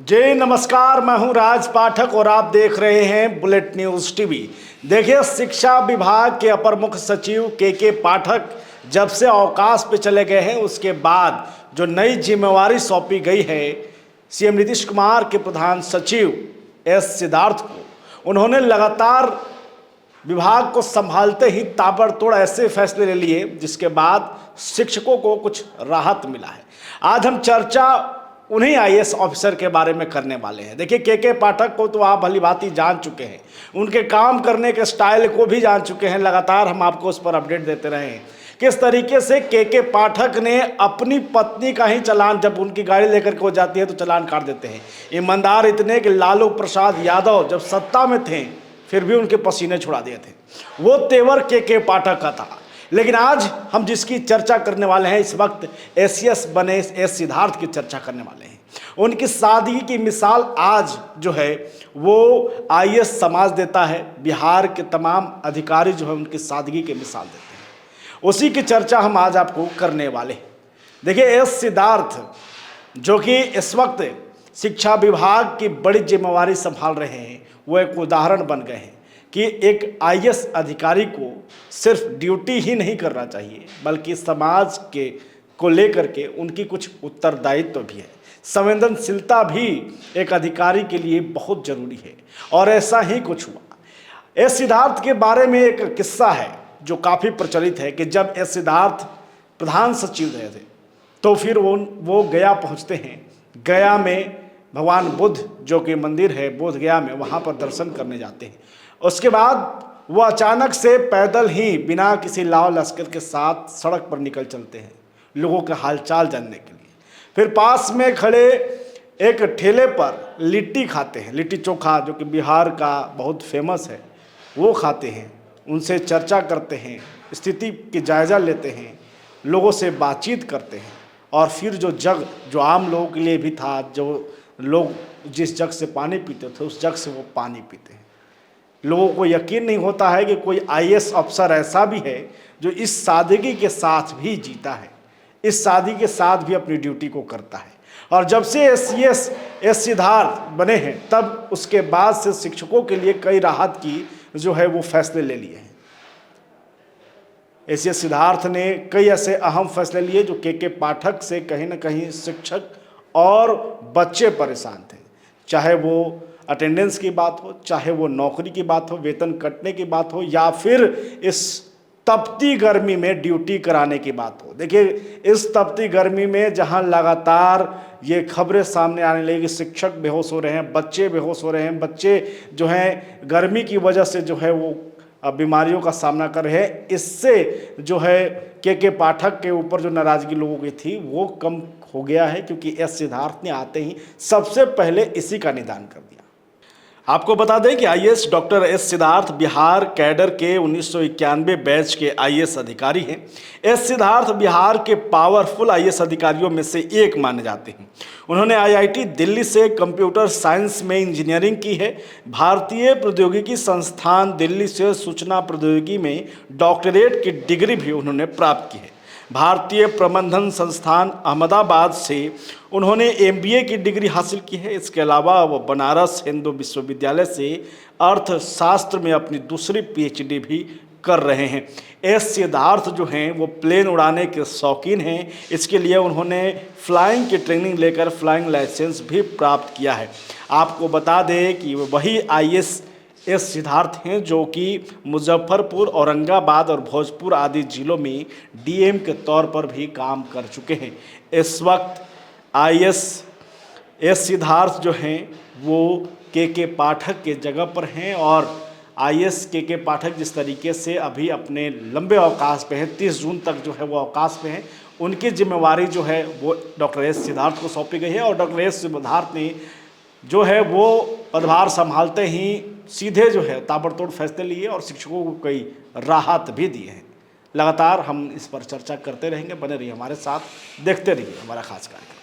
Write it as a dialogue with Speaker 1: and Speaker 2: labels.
Speaker 1: जय नमस्कार, मैं हूं राज पाठक और आप देख रहे हैं बुलेट न्यूज टीवी। देखिए, शिक्षा विभाग के अपर मुख्य सचिव के पाठक जब से अवकाश पे चले गए हैं, उसके बाद जो नई जिम्मेवारी सौंपी गई है सीएम नीतीश कुमार के प्रधान सचिव एस सिद्धार्थ को, उन्होंने लगातार विभाग को संभालते ही ताबड़तोड़ ऐसे फैसले ले लिए जिसके बाद शिक्षकों को कुछ राहत मिला है। आज हम चर्चा उन्हीं आईएएस ऑफिसर के बारे में करने वाले हैं। देखिए, के पाठक को तो आप भलीभांति जान चुके हैं, उनके काम करने के स्टाइल को भी जान चुके हैं। लगातार हम आपको उस पर अपडेट देते रहे हैं किस तरीके से के पाठक ने अपनी पत्नी का ही चालान, जब उनकी गाड़ी लेकर के हो जाती है तो चालान काट देते हैं। ईमानदार इतने कि लालू प्रसाद यादव जब सत्ता में थे फिर भी उनके पसीने छुड़ा दिए थे। वो तेवर के पाठक का था। लेकिन आज हम जिसकी चर्चा करने वाले हैं, इस वक्त एसीएस बने एस सिद्धार्थ की चर्चा करने वाले हैं। उनकी सादगी की मिसाल आज जो है वो आईएएस समाज देता है। बिहार के तमाम अधिकारी जो है उनकी सादगी की मिसाल देते हैं। उसी की चर्चा हम आज आपको करने वाले हैं। देखिए, एस सिद्धार्थ जो कि इस वक्त शिक्षा विभाग की बड़ी जिम्मेवारी संभाल रहे हैं, वो एक उदाहरण बन गए हैं कि एक आईएएस अधिकारी को सिर्फ ड्यूटी ही नहीं करना चाहिए, बल्कि समाज के को लेकर के उनकी कुछ उत्तरदायित्व भी है। संवेदनशीलता भी एक अधिकारी के लिए बहुत जरूरी है और ऐसा ही कुछ हुआ। एस सिद्धार्थ के बारे में एक किस्सा है जो काफ़ी प्रचलित है कि जब एस सिद्धार्थ प्रधान सचिव रहे थे तो फिर वो गया पहुँचते हैं। गया में भगवान बुद्ध जो कि मंदिर है बोध गया में, वहाँ पर दर्शन करने जाते हैं। उसके बाद वो अचानक से पैदल ही बिना किसी लाव लश्कर के साथ सड़क पर निकल चलते हैं लोगों के हालचाल जानने के लिए। फिर पास में खड़े एक ठेले पर लिट्टी खाते हैं, लिट्टी चोखा जो कि बिहार का बहुत फेमस है, वो खाते हैं। उनसे चर्चा करते हैं, स्थिति की जायज़ा लेते हैं, लोगों से बातचीत करते हैं और फिर जो जग जो आम लोगों के लिए भी था, जो लोग जिस जग से पानी पीते थे उस जग से वो पानी पीते हैं। लोगों को यकीन नहीं होता है कि कोई आईएएस अफसर ऐसा भी है जो इस सादगी के साथ भी जीता है, इस सादगी के साथ भी अपनी ड्यूटी को करता है। और जब से एस सिद्धार्थ बने हैं तब उसके बाद से शिक्षकों के लिए कई राहत की जो है वो फैसले ले लिए हैं। एस सिद्धार्थ ने कई ऐसे अहम फैसले लिए जो के पाठक से कहीं ना कहीं शिक्षक और बच्चे परेशान थे। चाहे वो अटेंडेंस की बात हो, चाहे वो नौकरी की बात हो, वेतन कटने की बात हो, या फिर इस तपती गर्मी में ड्यूटी कराने की बात हो। देखिए, इस तपती गर्मी में जहां लगातार ये खबरें सामने आने लगी कि शिक्षक बेहोश हो रहे हैं, बच्चे बेहोश हो रहे हैं, बच्चे जो हैं गर्मी की वजह से जो है वो बीमारियों का सामना कर रहे हैं, इससे जो है के पाठक के ऊपर जो नाराज़गी लोगों की थी वो कम हो गया है, क्योंकि एस सिद्धार्थ ने आते ही सबसे पहले इसी का निदान कर दिया। आपको बता दें कि IAS doctor S Siddharth Bihar cadre के 1991 बैच के आईएएस अधिकारी हैं। एस सिद्धार्थ बिहार के पावरफुल आईएएस अधिकारियों में से एक माने जाते हैं। उन्होंने आईआईटी दिल्ली से कंप्यूटर साइंस में इंजीनियरिंग की है। भारतीय प्रौद्योगिकी संस्थान दिल्ली से सूचना प्रौद्योगिकी में डॉक्टरेट की डिग्री भी उन्होंने प्राप्त की है। भारतीय प्रबंधन संस्थान अहमदाबाद से उन्होंने एमबीए की डिग्री हासिल की है। इसके अलावा वो बनारस हिंदू विश्वविद्यालय से अर्थशास्त्र में अपनी दूसरी पीएचडी भी कर रहे हैं। एस सिद्धार्थ जो हैं वो प्लेन उड़ाने के शौकीन हैं। इसके लिए उन्होंने फ्लाइंग की ट्रेनिंग लेकर फ्लाइंग लाइसेंस भी प्राप्त किया है। आपको बता दें कि वही आईएएस एस सिद्धार्थ हैं जो कि मुजफ्फरपुर, औरंगाबाद और भोजपुर आदि जिलों में डीएम के तौर पर भी काम कर चुके हैं। इस वक्त आईएएस एस सिद्धार्थ जो हैं वो के पाठक के जगह पर हैं और आईएएस के पाठक जिस तरीके से अभी अपने लंबे अवकाश पे हैं, 30 जून तक जो है वो अवकाश पे हैं, उनकी जिम्मेवारी जो है वो डॉक्टर एस सिद्धार्थ को सौंपी गई है। और डॉक्टर एस सिद्धार्थ ने जो है वो पदभार संभालते ही सीधे जो है ताबड़तोड़ फैसले लिए और शिक्षकों को कई राहत भी दी है। लगातार हम इस पर चर्चा करते रहेंगे। बने रहिए हमारे साथ, देखते रहिए हमारा खास कार्यक्रम।